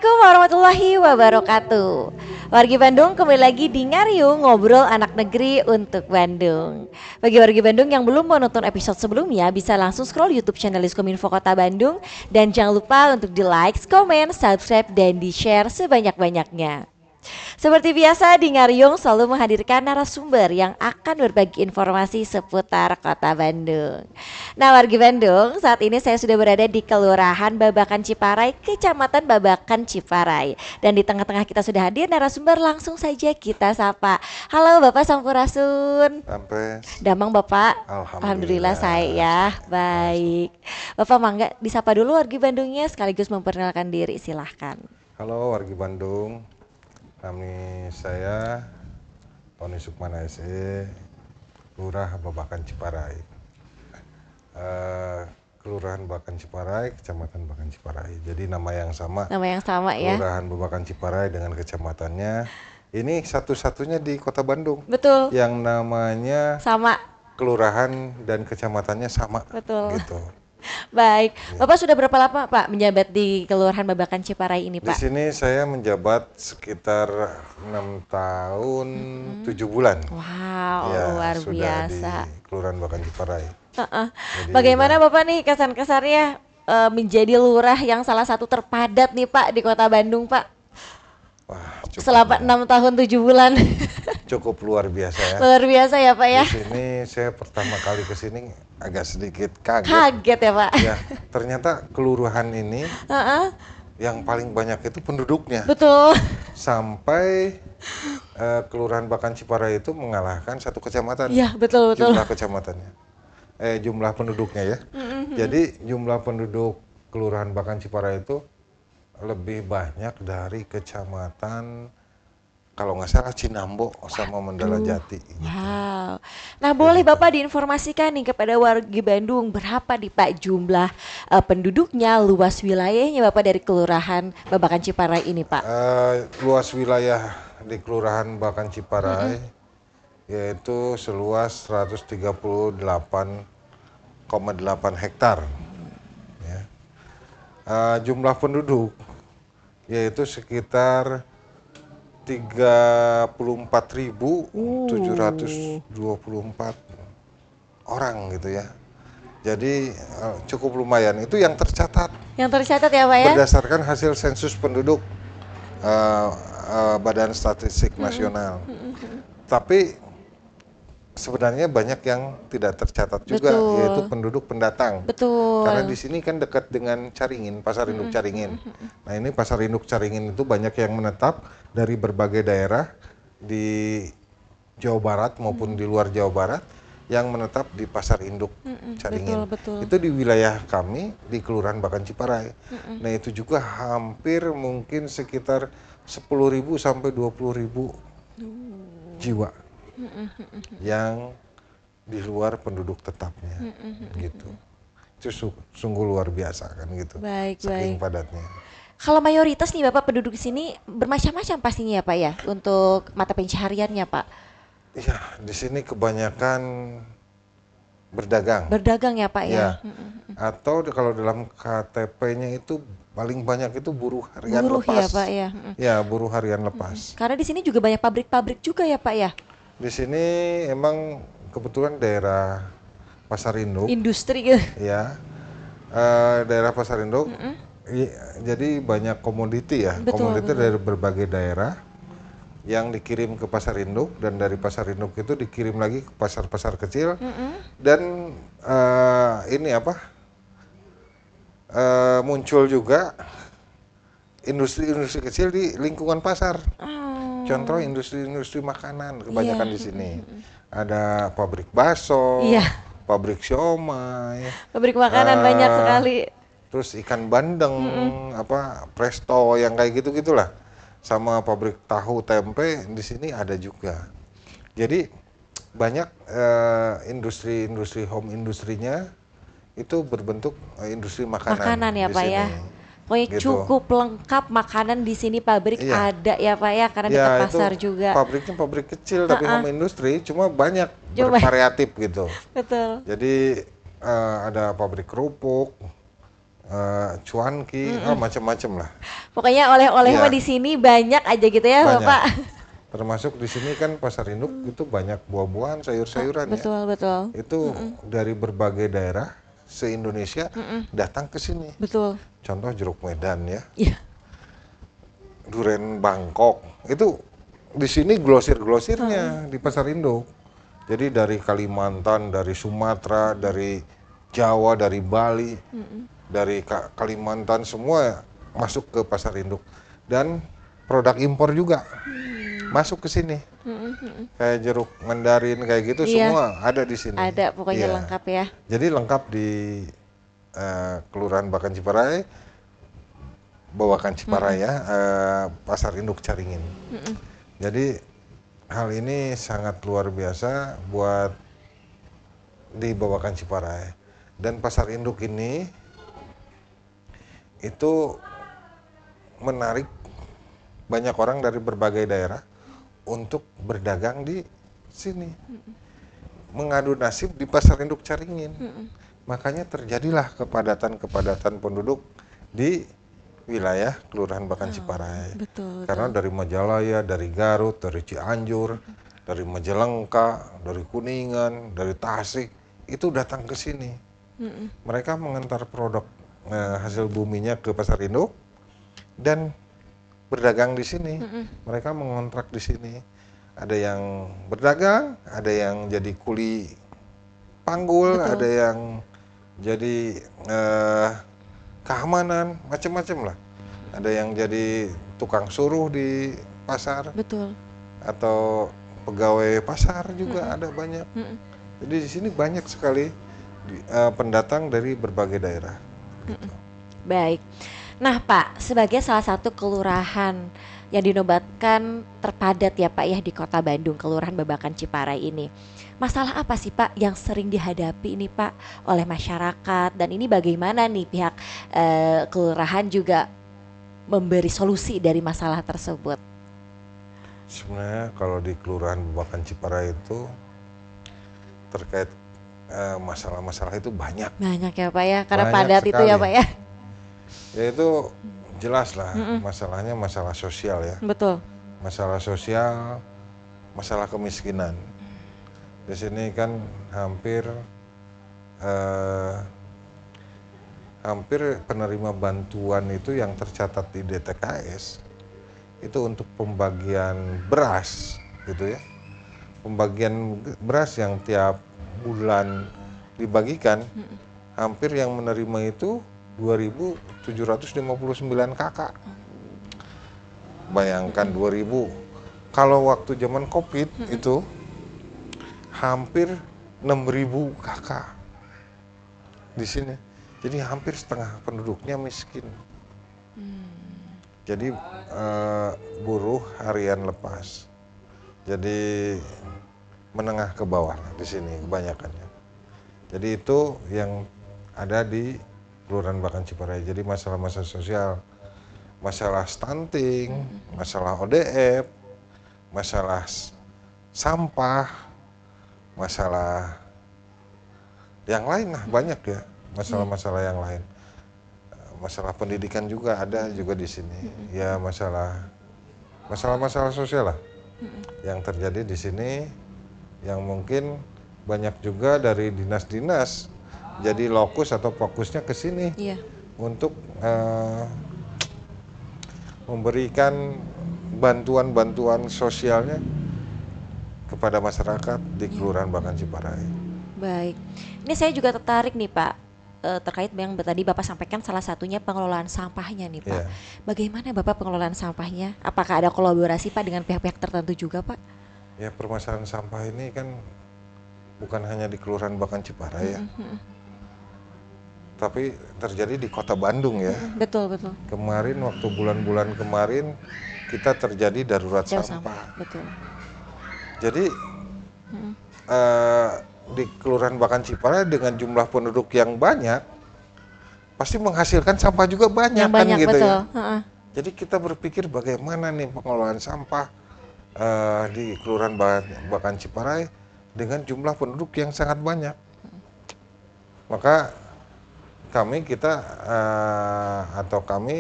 Assalamualaikum warahmatullahi wabarakatuh. Wargi Bandung, kembali lagi di Ngariung, ngobrol anak negeri untuk Bandung. Bagi wargi Bandung yang belum menonton episode sebelumnya, bisa langsung scroll YouTube channel Diskominfo Kota Bandung. Dan jangan lupa untuk di like, komen, subscribe, dan di share sebanyak-banyaknya. Seperti biasa di Ngariung selalu menghadirkan narasumber yang akan berbagi informasi seputar Kota Bandung. Nah, wargi Bandung, saat ini saya sudah berada di Kelurahan Babakan Ciparai, Kecamatan Babakan Ciparai. Dan di tengah-tengah kita sudah hadir narasumber, langsung saja kita sapa. Halo Bapak Sampurasun. Sampes. Damang Bapak. Alhamdulillah. Saya baik. Bapak mangga disapa dulu wargi Bandungnya sekaligus memperkenalkan diri, silahkan. Halo wargi Bandung, saya Tony Sukmana SE, Lurah Babakan Ciparai. Kelurahan Babakan Ciparai, Kecamatan Babakan Ciparai. Jadi nama yang sama. Nama yang sama ya. Kelurahan Babakan Ciparai dengan kecamatannya. Ini satu-satunya di Kota Bandung. Betul. Yang namanya Sama. kelurahan dan kecamatannya sama. Betul. Gitu. Baik, Bapak sudah berapa lama Pak menjabat di Kelurahan Babakan Ciparai ini Di Pak? sini saya menjabat sekitar 6 tahun 7 bulan. Wow, Ya, luar sudah biasa. di Kelurahan Babakan Ciparai. Jadi Bagaimana Bapak nih kesan-kesannya menjadi lurah yang salah satu terpadat nih Pak di Kota Bandung Pak? Wah, Selama 6 tahun 7 bulan. cukup luar biasa ya. Luar biasa ya Pak ya. Di sini saya pertama kali ke sini agak sedikit kaget. Kaget ya Pak. Ya, ternyata kelurahan ini yang paling banyak itu penduduknya. Betul. Sampai Kelurahan Babakan Ciparai itu mengalahkan satu kecamatan. Iya, betul. Jumlah kecamatannya. Jumlah penduduknya ya. Jadi jumlah penduduk Kelurahan Babakan Ciparai itu lebih banyak dari kecamatan kalau nggak salah Cinambo sama Mandala Jati. Gitu. Wow. Nah, boleh Bapak diinformasikan nih kepada warga Bandung berapa nih Pak jumlah penduduknya, luas wilayahnya Bapak dari Kelurahan Babakan Ciparai ini Pak? Luas wilayah di Kelurahan Babakan Ciparai yaitu seluas 138,8 hektar. Ya. Jumlah penduduk yaitu sekitar 34.724 orang gitu ya. Jadi cukup lumayan. Itu yang tercatat. Yang tercatat ya Pak ya? Berdasarkan hasil sensus penduduk Badan Statistik Nasional. Tapi sebenarnya banyak yang tidak tercatat juga, yaitu penduduk pendatang. Betul. Karena di sini kan dekat dengan Caringin, Pasar Induk Caringin. Nah ini Pasar Induk Caringin itu banyak yang menetap dari berbagai daerah di Jawa Barat maupun di luar Jawa Barat yang menetap di Pasar Induk Caringin. Betul. Itu di wilayah kami di Kelurahan Babakan Ciparai. Nah itu juga hampir mungkin sekitar 10.000 sampai 20.000 jiwa yang di luar penduduk tetapnya, gitu. Itu sungguh luar biasa kan gitu. Saking padatnya. Kalau mayoritas nih Bapak penduduk di sini bermacam-macam pastinya ya Pak ya untuk mata pencahariannya Pak. Iya, di sini kebanyakan berdagang. Berdagang ya Pak ya. Atau kalau dalam KTP-nya itu paling banyak itu buruh harian Buruh ya lepas. Pak ya. Ya, buruh harian lepas. Karena di sini juga banyak pabrik-pabrik juga ya Pak ya. Di sini emang kebetulan daerah Pasar Induk. Industri gitu. Ya, daerah Pasar Induk. Jadi banyak komoditi ya. Komoditi dari berbagai daerah yang dikirim ke Pasar Induk, dan dari Pasar Induk itu dikirim lagi ke pasar-pasar kecil. Dan muncul juga industri-industri kecil di lingkungan pasar. Contoh industri-industri makanan kebanyakan di sini. Ada pabrik bakso, pabrik siomay, pabrik makanan banyak sekali. Terus ikan bandeng, presto yang kayak gitu-gitulah. Sama pabrik tahu tempe di sini ada juga. Jadi banyak industri-industri home industrinya itu berbentuk industri makanan. Makanan ya Pak ya. Pokoknya gitu. Cukup lengkap makanan di sini, pabrik ada ya Pak ya, karena dekat pasar juga. Pabriknya pabrik kecil tapi home industry, cuma banyak bervariatif gitu. Betul. Jadi ada pabrik kerupuk, cuanki, macam-macam lah. Pokoknya oleh-oleh mah Ya, di sini banyak aja gitu ya banyak. Bapak. Termasuk di sini kan pasar induk itu banyak buah-buahan, sayur-sayuran ya. Betul, betul. Itu dari berbagai daerah se-Indonesia datang ke sini. Betul. Contoh jeruk Medan ya, Iya. duren Bangkok. Itu di sini glosir-glosirnya di pasar induk. Jadi dari Kalimantan, dari Sumatera, dari Jawa, dari Bali, dari Kalimantan semua masuk ke pasar induk. Dan produk impor juga masuk ke sini. Kayak jeruk Mandarin kayak gitu Iya, semua ada di sini. ada pokoknya Iya. lengkap ya. Jadi lengkap di Kelurahan Bakan Ciparai, Babakan Ciparai ya, Pasar Induk Caringin. Jadi hal ini sangat luar biasa buat di Babakan Ciparai. Dan pasar induk ini itu menarik banyak orang dari berbagai daerah untuk berdagang di sini. Mengadu nasib di pasar induk Caringin. Makanya terjadilah kepadatan-kepadatan penduduk di wilayah Kelurahan Bakan Ciparai. Betul, Karena dari Majalaya, dari Garut, dari Cianjur, dari Majalengka, dari Kuningan, dari Tasik, itu datang ke sini. Mereka mengantar produk hasil buminya ke pasar induk dan berdagang di sini. Mereka mengontrak di sini. Ada yang berdagang, ada yang jadi kuli panggul, betul. ada yang jadi keamanan, macam-macam lah. Ada yang jadi tukang suruh di pasar Betul. atau pegawai pasar juga ada banyak. Jadi di sini banyak sekali pendatang dari berbagai daerah. Gitu. Baik. Nah, Pak, sebagai salah satu kelurahan yang dinobatkan terpadat ya Pak ya di Kota Bandung, Kelurahan Babakan Ciparai ini. Masalah apa sih Pak yang sering dihadapi ini Pak oleh masyarakat, dan ini bagaimana nih pihak kelurahan juga memberi solusi dari masalah tersebut? Sebenarnya kalau di Kelurahan Babakan Ciparai itu terkait masalah-masalah itu banyak. Banyak ya Pak ya, karena Banyak padat itu ya sekali. Pak ya. Ya itu jelas lah masalahnya masalah sosial ya. Betul. Masalah sosial, masalah kemiskinan. Di sini kan hampir penerima bantuan itu yang tercatat di DTKS itu untuk pembagian beras gitu ya. Pembagian beras yang tiap bulan dibagikan, hampir yang menerima itu 2.759 kakak. Bayangkan 2.000. Kalau waktu zaman Covid itu hampir 6.000 kakak di sini. Jadi hampir setengah penduduknya miskin. Jadi buruh harian lepas. Jadi menengah ke bawah di sini kebanyakannya. Jadi itu yang ada di Kelurahan Bakan Ciparai. Jadi masalah-masalah sosial, masalah stunting, masalah ODF, masalah sampah, masalah yang lain lah banyak ya, masalah-masalah yang lain. Masalah pendidikan juga ada juga di sini. Ya masalah-masalah sosial lah yang terjadi di sini, yang mungkin banyak juga dari dinas-dinas jadi lokus atau fokusnya ke sini untuk memberikan bantuan-bantuan sosialnya kepada masyarakat di Kelurahan Bakan Ciparai. Baik, ini saya juga tertarik nih Pak, terkait yang tadi Bapak sampaikan, salah satunya pengelolaan sampahnya nih Pak. Yeah. Bagaimana Bapak pengelolaan sampahnya? Apakah ada kolaborasi Pak dengan pihak-pihak tertentu juga Pak? Ya permasalahan sampah ini kan bukan hanya di Kelurahan Bakan Ciparai ya, tapi terjadi di Kota Bandung ya. Betul, betul. Kemarin waktu bulan-bulan kemarin kita terjadi darurat Jauh sampah. betul. Jadi di Kelurahan Bakan Ciparai dengan jumlah penduduk yang banyak, pasti menghasilkan sampah juga banyak, Yang banyak, kan gitu betul. ya. Jadi kita berpikir bagaimana nih pengelolaan sampah di Kelurahan Bakan Ciparai dengan jumlah penduduk yang sangat banyak. Maka kami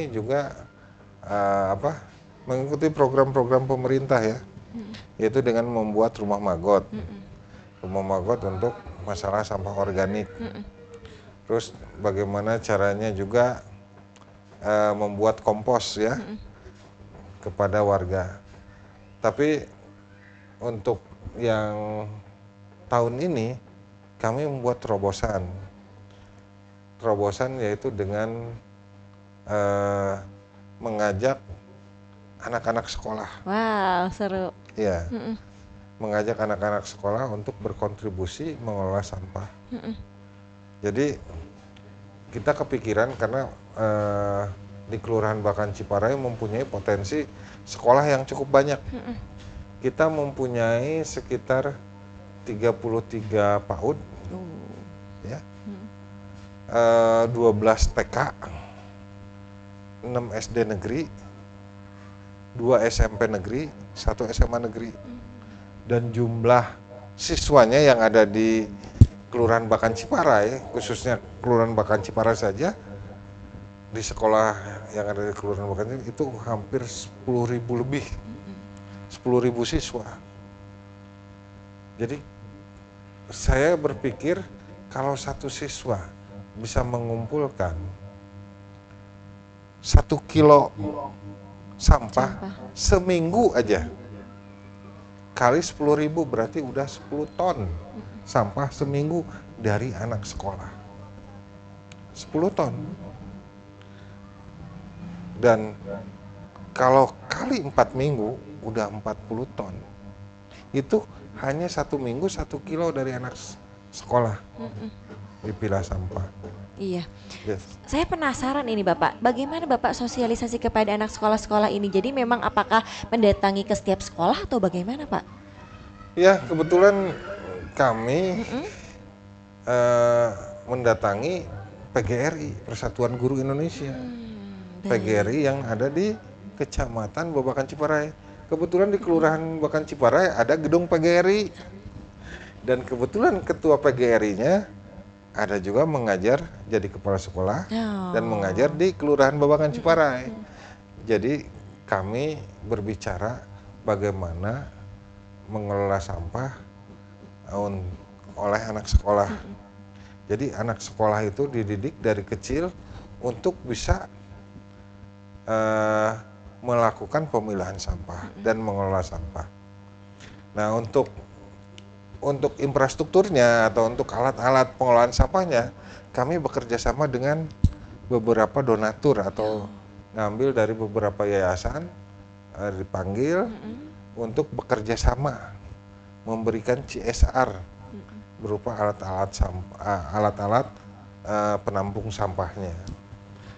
juga mengikuti program-program pemerintah ya, yaitu dengan membuat rumah magot untuk masalah sampah organik. Terus bagaimana caranya juga membuat kompos ya kepada warga. Tapi untuk yang tahun ini kami membuat terobosan yaitu dengan mengajak anak-anak sekolah. Wow, seru. Iya, mengajak anak-anak sekolah untuk berkontribusi mengelola sampah. Jadi kita kepikiran karena di Kelurahan Bakan Ciparai mempunyai potensi sekolah yang cukup banyak. Kita mempunyai sekitar 33 PAUD, ya, 12 TK, 6 SD negeri, 2 SMP negeri, 1 SMA negeri. Dan jumlah siswanya yang ada di Kelurahan Bakan Ciparai, khususnya Kelurahan Bakan Ciparai saja, di sekolah yang ada di Kelurahan Bakan itu hampir 10.000 lebih, 10.000 siswa. Jadi saya berpikir kalau satu siswa bisa mengumpulkan 1 kilo sampah seminggu aja, kali 10.000 berarti udah 10 ton sampah seminggu dari anak sekolah. 10 ton. Dan kalau kali 4 minggu udah 40 ton. Itu hanya 1 minggu 1 kilo dari anak sekolah dipilah sampah. Iya. Yes. Saya penasaran ini Bapak, bagaimana Bapak sosialisasi kepada anak sekolah-sekolah ini? Jadi memang apakah mendatangi ke setiap sekolah atau bagaimana Pak? Ya, kebetulan kami mendatangi PGRI, Persatuan Guru Indonesia. PGRI yang ada di Kecamatan Babakan Ciparai. Kebetulan di Kelurahan Bakan Ciparai ada gedung PGRI. Dan kebetulan ketua PGRI-nya ada juga mengajar jadi kepala sekolah dan mengajar di Kelurahan Babakan Ciparai. Jadi kami berbicara bagaimana mengelola sampah oleh anak sekolah. Jadi anak sekolah itu dididik dari kecil untuk bisa melakukan pemilahan sampah dan mengelola sampah. Nah, untuk infrastrukturnya atau untuk alat-alat pengolahan sampahnya, kami bekerja sama dengan beberapa donatur atau ngambil dari beberapa yayasan, dipanggil untuk bekerja sama memberikan CSR berupa alat-alat penampung sampahnya.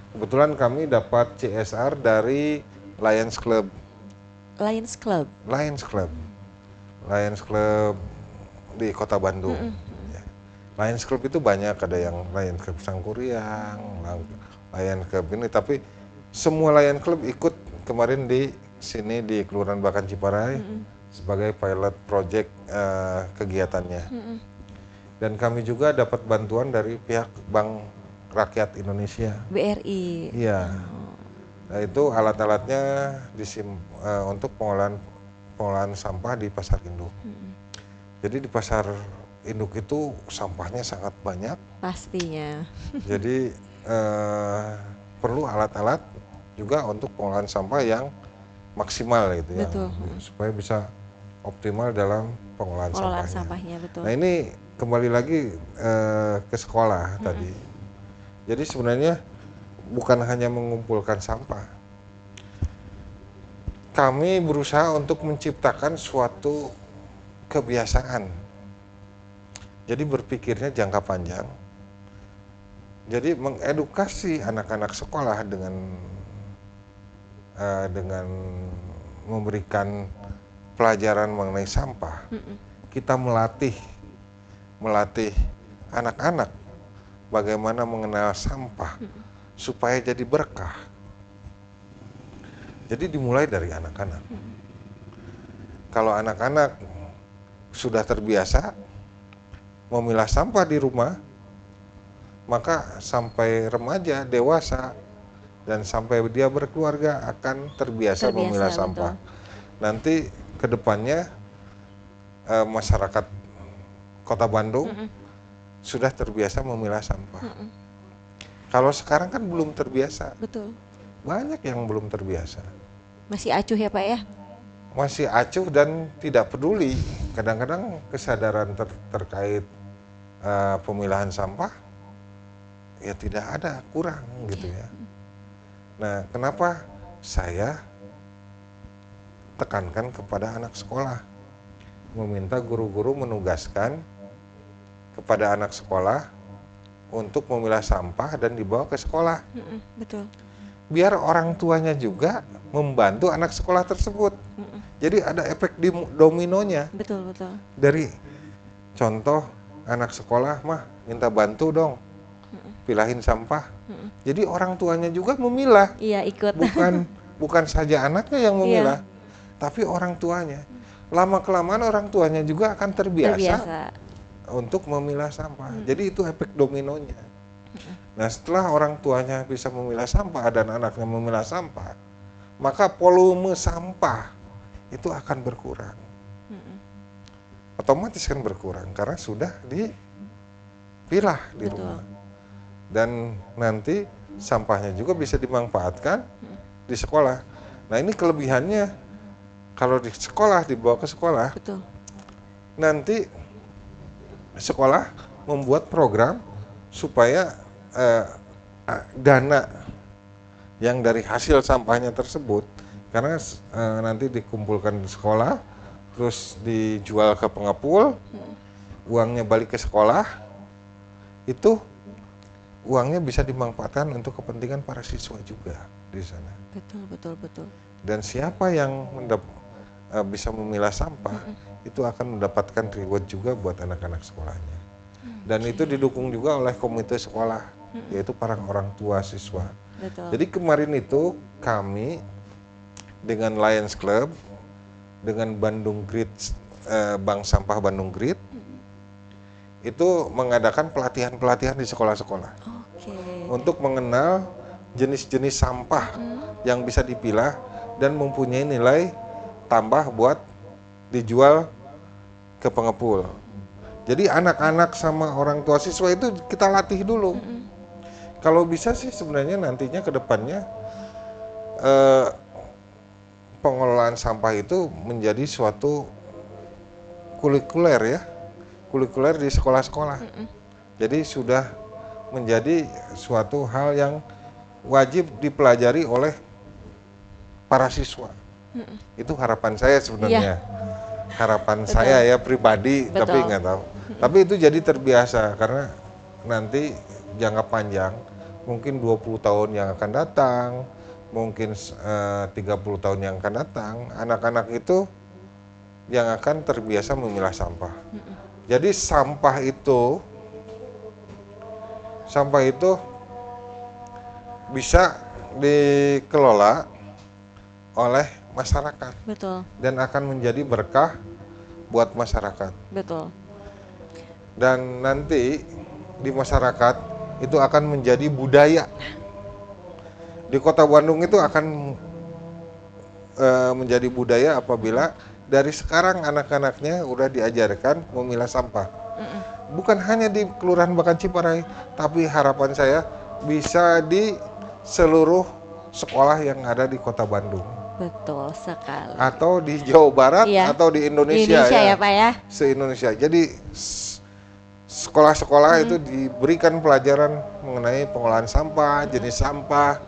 Kebetulan kami dapat CSR dari Lions Club. Lions Club di Kota Bandung. Ya. Lions Club itu banyak, ada yang Lions Club Sangkuriang, Lions Club ini, tapi semua Lions Club ikut kemarin di sini di Kelurahan Bakan Ciparai sebagai pilot project kegiatannya. Dan kami juga dapat bantuan dari pihak Bank Rakyat Indonesia. BRI. Iya. Nah, itu alat-alatnya untuk pengolahan sampah di Pasar Induk. Jadi di Pasar Induk itu sampahnya sangat banyak. Pastinya. Jadi perlu alat-alat juga untuk pengolahan sampah yang maksimal gitu ya, supaya bisa optimal dalam pengolahan sampahnya. Betul. Nah, ini kembali lagi ke sekolah tadi. Jadi sebenarnya bukan hanya mengumpulkan sampah. Kami berusaha untuk menciptakan suatu kebiasaan. Jadi berpikirnya jangka panjang. Jadi mengedukasi anak-anak sekolah dengan memberikan pelajaran mengenai sampah. Kita melatih anak-anak bagaimana mengenal sampah supaya jadi berkah. Jadi dimulai dari anak-anak. Kalau anak-anak sudah terbiasa memilah sampah di rumah, maka sampai remaja, dewasa, dan sampai dia berkeluarga akan terbiasa memilah Terbiasa, sampah. betul. Nanti kedepannya masyarakat Kota Bandung sudah terbiasa memilah sampah. Kalau sekarang kan belum terbiasa, Betul. banyak yang belum terbiasa. Masih acuh ya Pak ya? Masih acuh dan tidak peduli. Kadang-kadang kesadaran terkait pemilahan sampah ya tidak ada, kurang gitu ya. Nah, kenapa saya tekankan kepada anak sekolah, meminta guru-guru menugaskan kepada anak sekolah untuk memilah sampah dan dibawa ke sekolah. Betul. Biar orang tuanya juga membantu anak sekolah tersebut. Jadi ada efek dominonya. Betul, betul. Dari contoh anak sekolah mah minta bantu dong, pilahin sampah. Jadi orang tuanya juga memilah. Iya, ikut. Bukan saja anaknya yang memilah, tapi orang tuanya. Lama-kelamaan orang tuanya juga akan terbiasa untuk memilah sampah. Jadi itu efek dominonya. Nah, setelah orang tuanya bisa memilah sampah dan anaknya memilah sampah, maka volume sampah itu akan berkurang. Otomatis kan berkurang karena sudah dipilah di rumah. Dan nanti sampahnya juga bisa dimanfaatkan di sekolah. Nah, ini kelebihannya kalau di sekolah, dibawa ke sekolah. Betul. Nanti sekolah membuat program supaya dana yang dari hasil sampahnya tersebut, karena nanti dikumpulkan di sekolah, terus dijual ke pengepul, uangnya balik ke sekolah, itu uangnya bisa dimanfaatkan untuk kepentingan para siswa juga di sana. Betul, betul, betul. Dan siapa yang bisa memilah sampah, itu akan mendapatkan reward juga buat anak-anak sekolahnya. Dan itu didukung juga oleh komite sekolah, yaitu para orang tua siswa. Betul. Jadi kemarin itu kami dengan Lions Club, dengan Bandung Grid, Bank Sampah Bandung Grid, itu mengadakan pelatihan-pelatihan di sekolah-sekolah. Untuk mengenal jenis-jenis sampah yang bisa dipilah dan mempunyai nilai tambah buat dijual ke pengepul. Jadi anak-anak sama orang tua siswa itu kita latih dulu. Kalau bisa sih sebenarnya nantinya ke depannya pengelolaan sampah itu menjadi suatu kurikuler ya. Kurikuler di sekolah-sekolah. Jadi sudah menjadi suatu hal yang wajib dipelajari oleh para siswa. Itu harapan saya sebenarnya. Harapan saya ya pribadi, tapi nggak tahu. Tapi itu jadi terbiasa karena nanti jangka panjang, mungkin 20 tahun yang akan datang, mungkin 30 tahun yang akan datang, anak-anak itu yang akan terbiasa memilah sampah. Jadi sampah itu bisa dikelola oleh masyarakat. Betul. Dan akan menjadi berkah buat masyarakat. Betul. Dan nanti di masyarakat itu akan menjadi budaya. Di Kota Bandung itu akan menjadi budaya apabila dari sekarang anak-anaknya udah diajarkan memilah sampah. Bukan hanya di Kelurahan Bakan Ciparai, tapi harapan saya bisa di seluruh sekolah yang ada di Kota Bandung. Betul sekali. Atau di Jawa Barat atau di Indonesia, ya Pak ya. Se-Indonesia. Jadi sekolah-sekolah itu diberikan pelajaran mengenai pengolahan sampah, jenis sampah,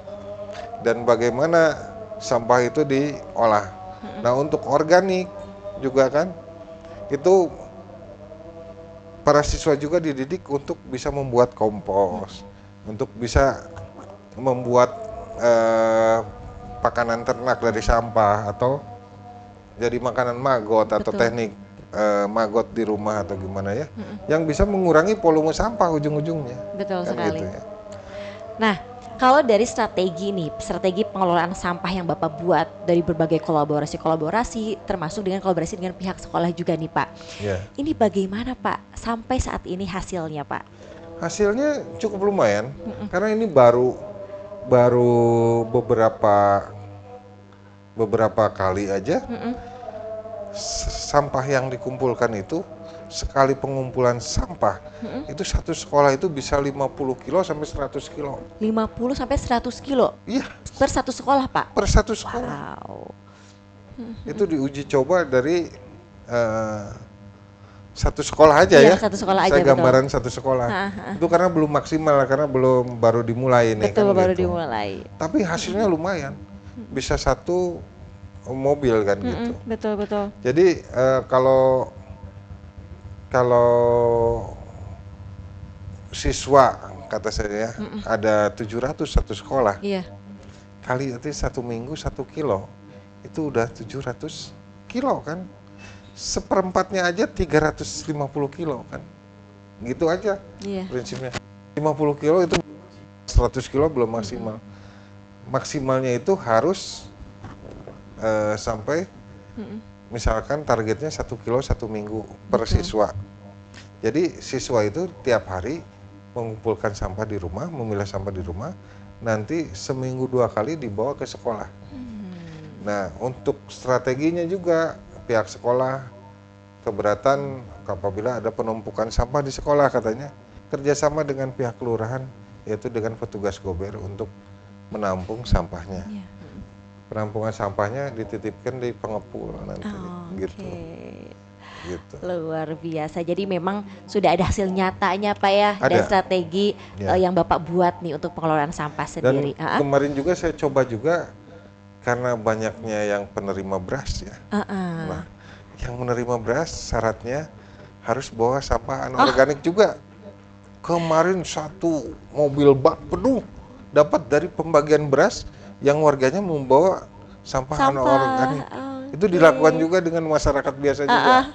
dan bagaimana sampah itu diolah. Nah, untuk organik juga kan, itu para siswa juga dididik untuk bisa membuat kompos, untuk bisa membuat makanan ternak dari sampah atau jadi makanan maggot atau teknik maggot di rumah atau gimana ya, yang bisa mengurangi volume sampah ujung-ujungnya. Betul kan sekali. Gitu ya. Nah, kalau dari strategi pengelolaan sampah yang Bapak buat dari berbagai kolaborasi, termasuk dengan kolaborasi dengan pihak sekolah juga nih Pak. Yeah. Ini bagaimana Pak sampai saat ini hasilnya Pak? Hasilnya cukup lumayan karena ini baru baru beberapa kali aja sampah yang dikumpulkan itu, sekali pengumpulan sampah itu satu sekolah itu bisa 50 kilo sampai 100 kilo. 50 sampai 100 kilo Iya, per satu sekolah, Pak. per satu sekolah. Wow. Itu diuji coba dari eh, satu sekolah aja Iya, ya. satu sekolah aja, Saya betul. gambaran satu sekolah. Itu karena belum maksimal, karena baru dimulai nih. Betul, kan baru gitu. dimulai. Tapi hasilnya lumayan, bisa satu mobil kan gitu. Betul, betul. Jadi kalau siswa kata saya ya, ada 700 satu sekolah, Iya. kali itu 1 minggu 1 kilo, itu udah 700 kilo kan. Seperempatnya aja 350 kilo kan. Gitu aja Iya. prinsipnya. 50 kilo itu 100 kilo belum maksimal. Maksimalnya itu harus sampai misalkan targetnya 1 kilo 1 minggu per siswa. Jadi siswa itu tiap hari mengumpulkan sampah di rumah, memilah sampah di rumah, nanti seminggu 2 kali dibawa ke sekolah. Nah, untuk strateginya juga pihak sekolah keberatan apabila ada penumpukan sampah di sekolah, katanya kerjasama dengan pihak kelurahan, yaitu dengan petugas gober untuk menampung sampahnya. Iya. Penampungan sampahnya dititipkan di pengepul nanti, gitu. Gitu. Luar biasa. Jadi memang sudah ada hasil nyatanya, Pak ya, dan Ada. strategi Ya. yang Bapak buat nih untuk pengelolaan sampah Dan sendiri. kemarin juga saya coba juga karena banyaknya yang penerima beras ya. Nah, yang menerima beras syaratnya harus bawa sampah anorganik juga. Kemarin satu mobil bak penuh dapat dari pembagian beras yang warganya membawa sampah anorganik. Itu dilakukan juga dengan masyarakat biasa juga.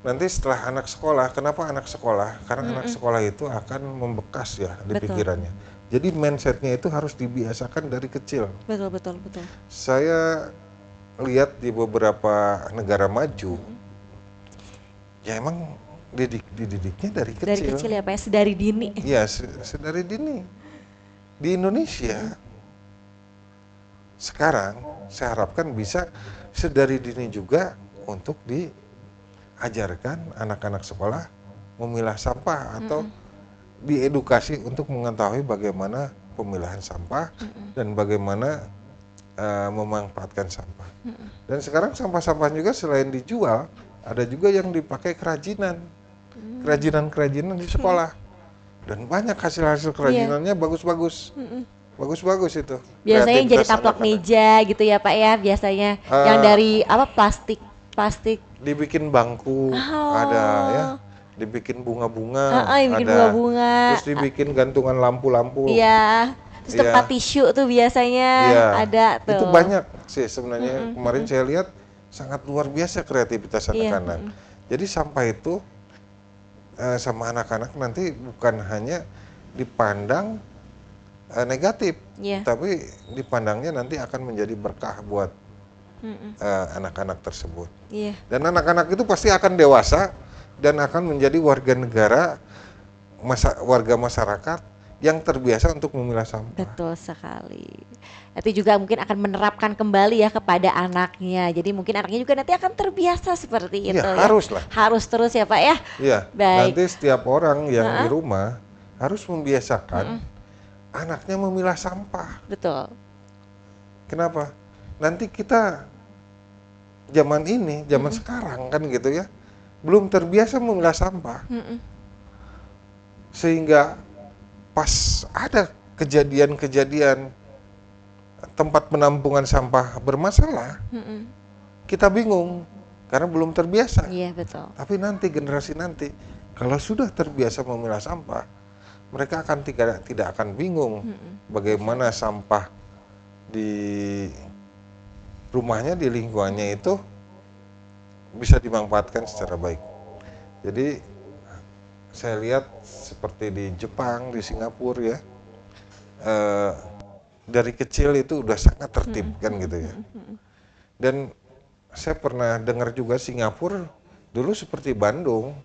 Nanti setelah anak sekolah, kenapa anak sekolah? Karena anak sekolah itu akan membekas ya di Betul. pikirannya. Jadi mindsetnya itu harus dibiasakan dari kecil. Betul, betul, betul. Saya lihat di beberapa negara maju, ya emang dididiknya dari kecil. Dari kecil ya, Pak ya, sedari dini. Iya, sedari dini. Di Indonesia, sekarang saya harapkan bisa sedari dini juga untuk diajarkan anak-anak sekolah memilah sampah atau diedukasi untuk mengetahui bagaimana pemilahan sampah dan bagaimana memanfaatkan sampah. Dan sekarang sampah-sampah juga selain dijual, ada juga yang dipakai kerajinan di sekolah. Dan banyak hasil-hasil kerajinannya bagus-bagus. Bagus-bagus itu. Biasanya yang jadi Kreativitas taplak anak-anak. meja gitu ya, Pak ya, biasanya yang dari apa, plastik. Dibikin bangku, ada ya. Dibikin bunga-bunga, Yang bikin ada. bunga-bunga. Terus dibikin gantungan lampu-lampu. Iya. Terus Iya. tempat tisu tuh biasanya Iya, ada tuh. itu banyak sih sebenarnya. Kemarin saya lihat sangat luar biasa kreativitas Iya, anak-anak. Jadi sampah itu sama anak-anak nanti bukan hanya dipandang negatif, Iya. tapi dipandangnya nanti akan menjadi berkah buat anak-anak tersebut. Iya. Dan anak-anak itu pasti akan dewasa dan akan menjadi warga negara, warga masyarakat yang terbiasa untuk memilah sampah. Betul sekali. Nanti juga mungkin akan menerapkan kembali ya kepada anaknya. Jadi mungkin anaknya juga nanti akan terbiasa seperti itu Iya, ya. harus lah. Harus terus ya, Pak ya. Iya, Baik. nanti setiap orang yang di rumah harus membiasakan anaknya memilah sampah. Betul. Kenapa? Nanti kita zaman ini, zaman sekarang kan gitu ya, belum terbiasa memilah sampah. Sehingga pas ada kejadian-kejadian tempat penampungan sampah bermasalah, kita bingung karena belum terbiasa. Iya, betul. Tapi nanti generasi nanti kalau sudah terbiasa memilah sampah, mereka akan tidak akan bingung bagaimana sampah di rumahnya, di lingkungannya itu bisa dimanfaatkan secara baik. Jadi saya lihat seperti di Jepang, di Singapura ya, dari kecil itu udah sangat tertib kan gitu ya. Dan saya pernah dengar juga Singapura dulu seperti Bandung.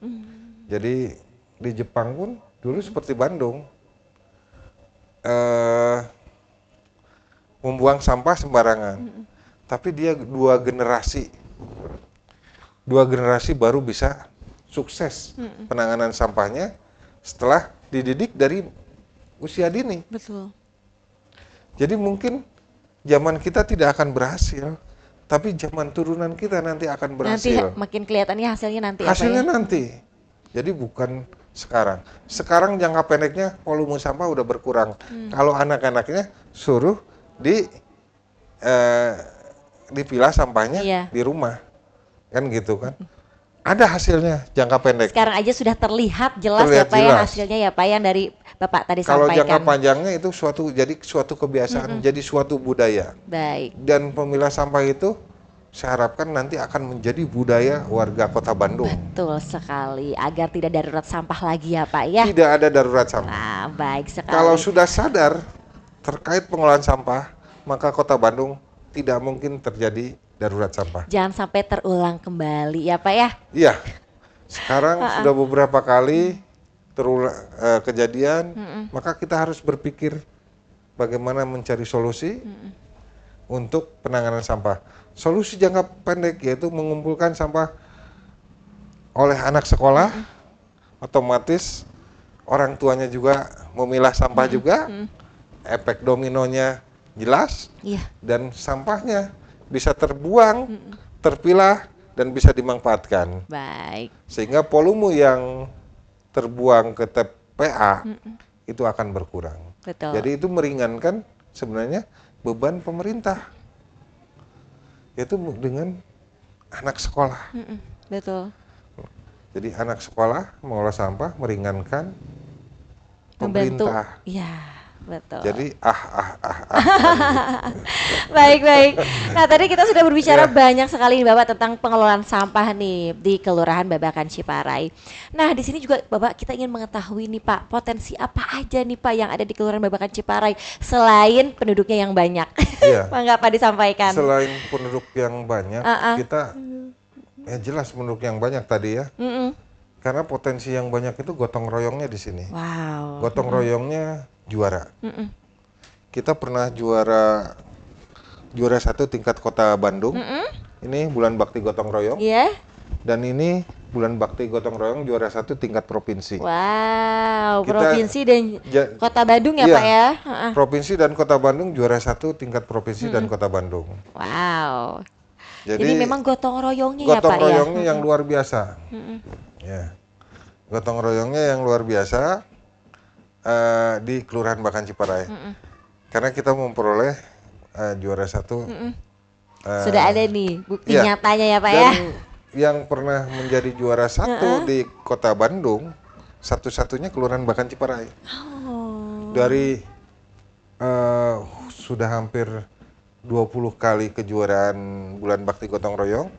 Jadi di Jepang pun dulu seperti Bandung, eh, membuang sampah sembarangan. Tapi dia dua generasi baru bisa sukses penanganan sampahnya setelah dididik dari usia dini. Betul. Jadi mungkin zaman kita tidak akan berhasil, tapi zaman turunan kita nanti akan Nanti berhasil. makin kelihatannya hasilnya nanti Hasilnya apa ya? nanti. Jadi bukan sekarang. Sekarang jangka pendeknya volume sampah udah berkurang. Kalau anak-anaknya suruh eh, dipilah sampahnya Iya. di rumah, kan gitu kan? Ada hasilnya jangka pendek. Sekarang aja sudah terlihat jelas Terlihat ya Pak ya jelas. hasilnya ya Pak yang dari Bapak tadi Kalau jangka sampaikan. panjangnya itu suatu kebiasaan, jadi suatu budaya. Baik. Dan pemilah sampah itu saya harapkan nanti akan menjadi budaya warga Kota Bandung. Betul sekali agar tidak darurat sampah lagi ya Pak ya. Tidak ada darurat sampah. Nah, baik sekali. Kalau sudah sadar terkait pengelolaan sampah, maka Kota Bandung tidak mungkin terjadi darurat sampah. Jangan sampai terulang kembali ya Pak ya. Iya, sekarang sudah beberapa kali kejadian, maka kita harus berpikir bagaimana mencari solusi untuk penanganan sampah. Solusi jangka pendek yaitu mengumpulkan sampah oleh anak sekolah, otomatis orang tuanya juga memilah sampah juga, efek dominonya jelas, Iya. dan sampahnya bisa terbuang, terpilah, dan bisa dimanfaatkan. Baik. Sehingga volume yang terbuang ke TPA itu akan berkurang. Betul. Jadi itu meringankan sebenarnya beban pemerintah, yaitu dengan anak sekolah. Betul. Jadi anak sekolah mengolah sampah meringankan Membantu. pemerintah. Iya, betul. Jadi Baik, baik. Nah, tadi kita sudah berbicara Ya. banyak sekali nih Bapak tentang pengelolaan sampah nih di Kelurahan Babakan Ciparai. Nah, di sini juga Bapak kita ingin mengetahui nih Pak, potensi apa aja nih Pak yang ada di Kelurahan Babakan Ciparai selain penduduknya yang banyak. Iya. Mangga Pak disampaikan. Selain penduduk yang banyak, Uh-uh. kita ya jelas penduduk yang banyak tadi ya. Mm-mm. Karena potensi yang banyak itu gotong royongnya di sini. Wow. Gotong royongnya juara. Mm-mm. Kita pernah juara satu tingkat Kota Bandung. Ini bulan bakti gotong royong. Iya. Dan ini bulan bakti gotong royong juara satu tingkat provinsi. Wow, Kita- provinsi dan Kota Bandung ya Iya, Pak ya. Uh-uh. Provinsi dan Kota Bandung juara satu tingkat provinsi dan Kota Bandung. Wow. Jadi, Jadi memang gotong royongnya ya gotong Pak royongnya ya. yang luar biasa. Ya, gotong royongnya yang luar biasa di Kelurahan Bakan Ciparai. Karena kita memperoleh juara satu. Sudah ada nih bukti iya. nyatanya ya Pak ya. Dan yang pernah menjadi juara satu di Kota Bandung, satu-satunya Kelurahan Bakan Ciparai. Oh. Dari sudah hampir 20 kali kejuaraan bulan bakti gotong royong,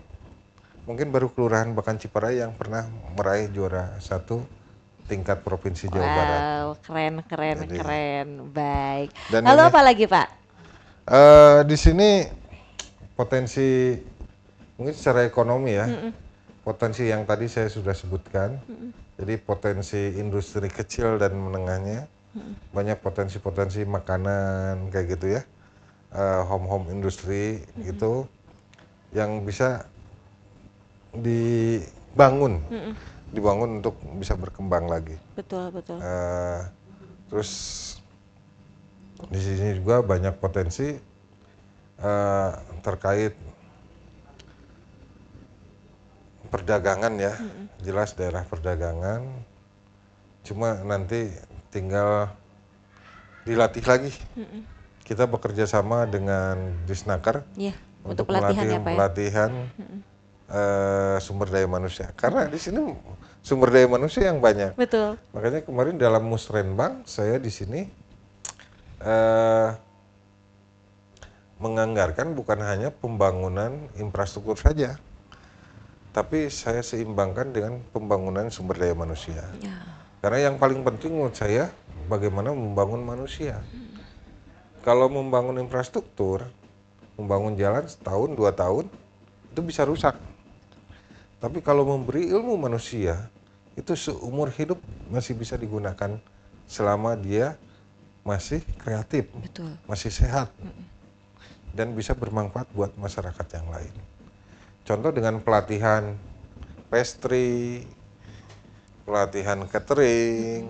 mungkin baru Kelurahan Bakan Ciparai yang pernah meraih juara satu tingkat provinsi Jawa Barat. Wow, keren, keren, Jadi- keren. Baik. Dan Lalu ini- apa lagi Pak? Di sini potensi mungkin secara ekonomi ya, potensi yang tadi saya sudah sebutkan. Jadi potensi industri kecil dan menengahnya, banyak potensi-potensi makanan kayak gitu ya, home industri gitu, yang bisa dibangun untuk bisa berkembang lagi. Betul, betul. Terus di sini juga banyak potensi terkait perdagangan ya, jelas daerah perdagangan. Cuma nanti tinggal dilatih lagi. Kita bekerja sama dengan Disnaker Iya, untuk pelatihan ya Pak ya. pelatihan sumber daya manusia. Karena di sini sumber daya manusia yang banyak. Betul. Makanya kemarin dalam Musrenbang saya di sini menganggarkan bukan hanya pembangunan infrastruktur saja, tapi saya seimbangkan dengan pembangunan sumber daya manusia. Ya. Karena yang paling penting menurut saya bagaimana membangun manusia. Kalau membangun infrastruktur, membangun jalan setahun, 2 tahun, itu bisa rusak. Tapi kalau memberi ilmu manusia, itu seumur hidup masih bisa digunakan selama dia masih kreatif, Betul. masih sehat, dan bisa bermanfaat buat masyarakat yang lain. Contoh dengan pelatihan pastry, pelatihan catering,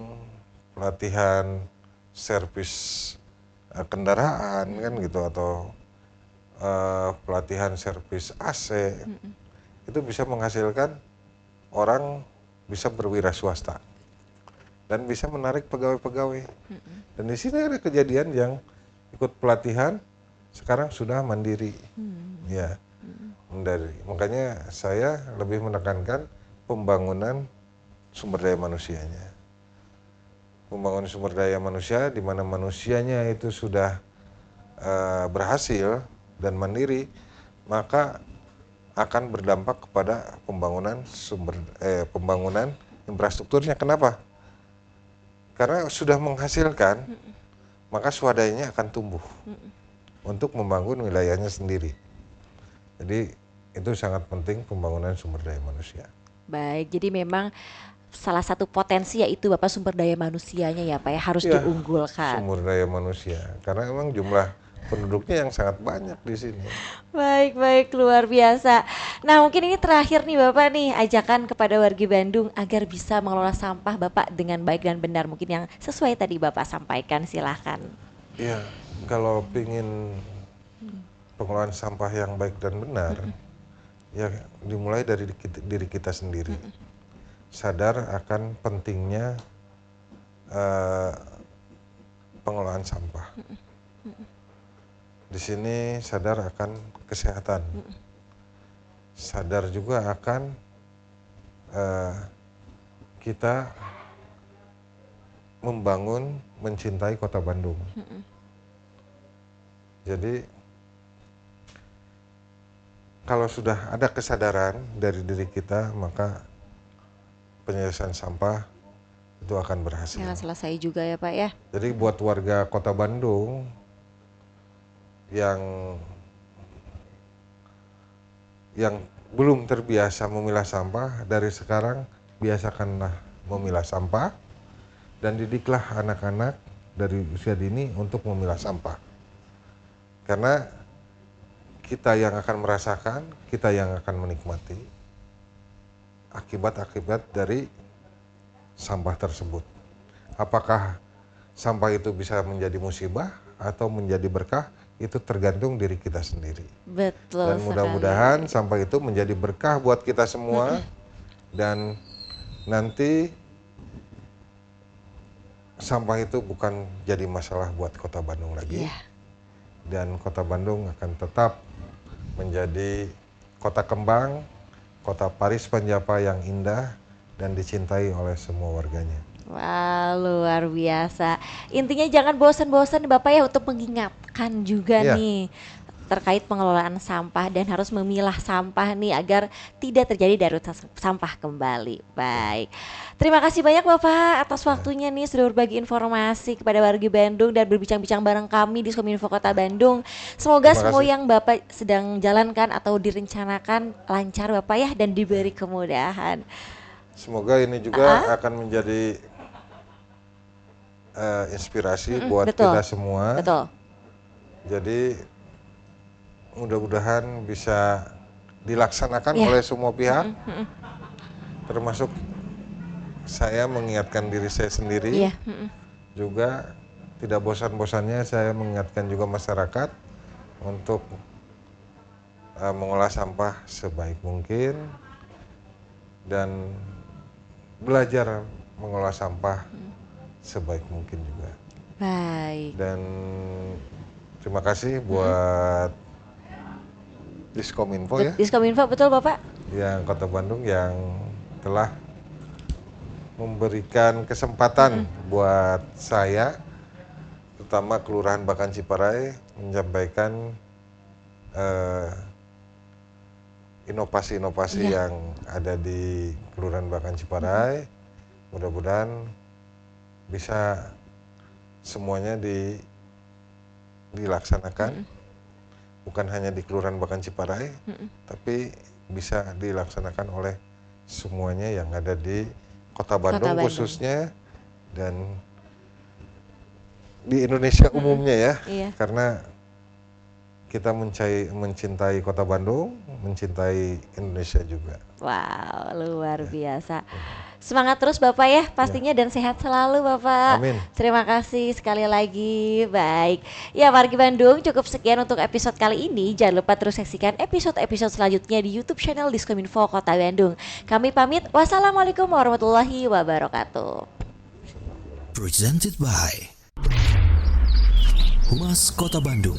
pelatihan servis kendaraan kan gitu, atau pelatihan servis AC, itu bisa menghasilkan orang bisa berwira swasta dan bisa menarik pegawai-pegawai. Dan di sini ada kejadian yang ikut pelatihan sekarang sudah mandiri, ya, mandiri. Makanya saya lebih menekankan pembangunan sumber daya manusianya. Pembangunan sumber daya manusia di mana manusianya itu sudah berhasil dan mandiri, maka akan berdampak kepada pembangunan infrastrukturnya. Kenapa? Karena sudah menghasilkan, maka swadayanya akan tumbuh untuk membangun wilayahnya sendiri. Jadi itu sangat penting pembangunan sumber daya manusia. Baik, jadi memang salah satu potensi yaitu Bapak sumber daya manusianya ya Pak ya, harus Ya, diunggulkan. sumber daya manusia. Karena memang jumlah penduduknya yang sangat banyak di sini. Baik, baik, luar biasa. Nah, mungkin ini terakhir nih Bapak nih, ajakan kepada warga Bandung agar bisa mengelola sampah Bapak dengan baik dan benar. Mungkin yang sesuai tadi Bapak sampaikan, silahkan. Ya, kalau ingin pengelolaan sampah yang baik dan benar, ya dimulai dari diri kita sendiri. Sadar akan pentingnya pengelolaan sampah. Di sini sadar akan kesehatan, sadar juga akan kita membangun, mencintai kota Bandung. Jadi kalau sudah ada kesadaran dari diri kita, maka penyelesaian sampah itu akan berhasil. Jangan selesai juga ya Pak ya. Jadi buat warga kota Bandung yang belum terbiasa memilah sampah, dari sekarang biasakanlah memilah sampah dan didiklah anak-anak dari usia dini untuk memilah sampah. Karena kita yang akan merasakan, kita yang akan menikmati akibat-akibat dari sampah tersebut. Apakah sampah itu bisa menjadi musibah atau menjadi berkah, itu tergantung diri kita sendiri. Betul. Dan mudah-mudahan sampah itu menjadi berkah buat kita semua, dan nanti sampah itu bukan jadi masalah buat kota Bandung lagi. Dan kota Bandung akan tetap menjadi kota kembang, kota Paris Panjapa yang indah dan dicintai oleh semua warganya. Wah, luar biasa. Intinya jangan bosan-bosan Bapak ya untuk mengingatkan juga nih terkait pengelolaan sampah dan harus memilah sampah nih agar tidak terjadi darurat sampah kembali. Baik. Terima kasih banyak Bapak atas waktunya nih sudah berbagi informasi kepada warga Bandung dan berbincang-bincang bareng kami di Kominfo Kota Bandung. Semoga semua yang Bapak sedang jalankan atau direncanakan lancar Bapak ya dan diberi kemudahan. Semoga ini juga akan menjadi inspirasi buat kita semua. Jadi mudah-mudahan bisa dilaksanakan oleh semua pihak, termasuk saya mengingatkan diri saya sendiri. Juga tidak bosan-bosannya saya mengingatkan juga masyarakat untuk mengolah sampah sebaik mungkin dan belajar mengolah sampah sebaik mungkin juga. Baik. Dan terima kasih buat Diskominfo ya. Diskominfo betul Bapak. Yang Kota Bandung yang telah memberikan kesempatan buat saya, terutama Kelurahan Bakan Ciparai, menyampaikan inovasi-inovasi yang ada di Kelurahan Bakan Ciparai. Mudah-mudahan bisa semuanya dilaksanakan, bukan hanya di Kelurahan Bakan Ciparai, tapi bisa dilaksanakan oleh semuanya yang ada di Kota Bandung Bandung. khususnya dan di Indonesia umumnya ya, Iya. karena kita mencintai Kota Bandung, mencintai Indonesia juga. Wow, luar biasa. Semangat terus Bapak ya pastinya dan sehat selalu Bapak. Amin. Terima kasih sekali lagi. Baik. Ya Wargi Bandung, cukup sekian untuk episode kali ini. Jangan lupa terus saksikan episode-episode selanjutnya di YouTube channel Diskominfo Kota Bandung. Kami pamit. Wassalamualaikum warahmatullahi wabarakatuh. Presented by Humas Kota Bandung.